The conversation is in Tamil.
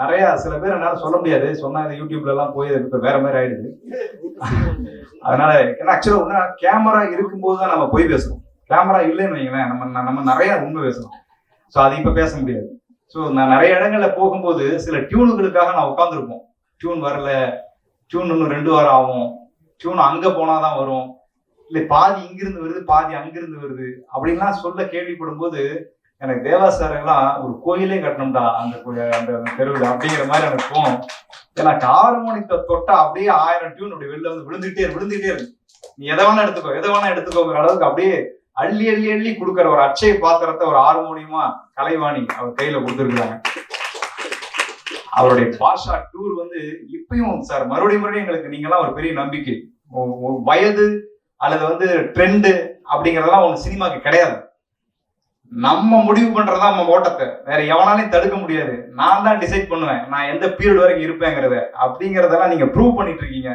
நிறைய சில பேர் என்னால சொல்ல முடியாது, சொன்னா இந்த யூடியூப்ல எல்லாம் போய் இப்ப வேற மாதிரி ஆயிடுது. அதனால ஏன்னா ஆக்சுவலா கேமரா இருக்கும்போது தான் நம்ம போய் பேசணும். கேமரா இல்லைன்னு வைங்களேன், நம்ம நிறைய உண்மை பேசணும். ஸோ அது இப்ப பேச முடியாது. ஸோ நான் நிறைய இடங்கள்ல போகும்போது சில டியூனுகளுக்காக நான் உட்காந்துருப்போம். டியூன் வரல, டியூன் இன்னும் 2 வாரம் ஆகும், டியூன் அங்க போனாதான் வரும், இல்லை பாதி இங்கிருந்து வருது பாதி அங்கிருந்து வருது அப்படின்லாம் சொல்ல கேள்விப்படும் போது எனக்கு தேவாசாரெல்லாம் ஒரு கோயிலே கட்டணும்டா அந்த அந்த தெருவில் அப்படிங்கிற மாதிரி எனக்கு தோணும். எனக்கு ஹார்மோனியத்தை தொட்டா அப்படியே 1000 டியூன் அப்படி வெளில வந்து விழுந்துகிட்டே இருக்கு. நீ எதை வேணா எடுத்துக்கோங்கிற அளவுக்கு அப்படியே அள்ளி அள்ளி அள்ளி கொடுக்குற ஒரு அட்சய பாத்திரத்தை ஒரு ஹார்மோனியமா கலைவாணி அவர் கையில கொடுத்துருக்காங்க. அவருடைய பாஷா டூர் வந்து இப்பயும் சார் மறுபடியும் எங்களுக்கு நீங்கெல்லாம் ஒரு பெரிய நம்பிக்கை. வயது அல்லது வந்து ட்ரெண்டு அப்படிங்கறதெல்லாம் ஒண்ணு சினிமாக்கு கிடையாது. நம்ம முடிவு பண்றதா நம்ம ஓட்டத்தை, வேற எவனாலையும் தடுக்க முடியாது. நான் தான் டிசைட் பண்ணுவேன் நான் எந்த பீரியட் வரைக்கும் இருப்பேங்கிறத. அப்படிங்கறதெல்லாம் நீங்க ப்ரூவ் பண்ணிட்டு இருக்கீங்க.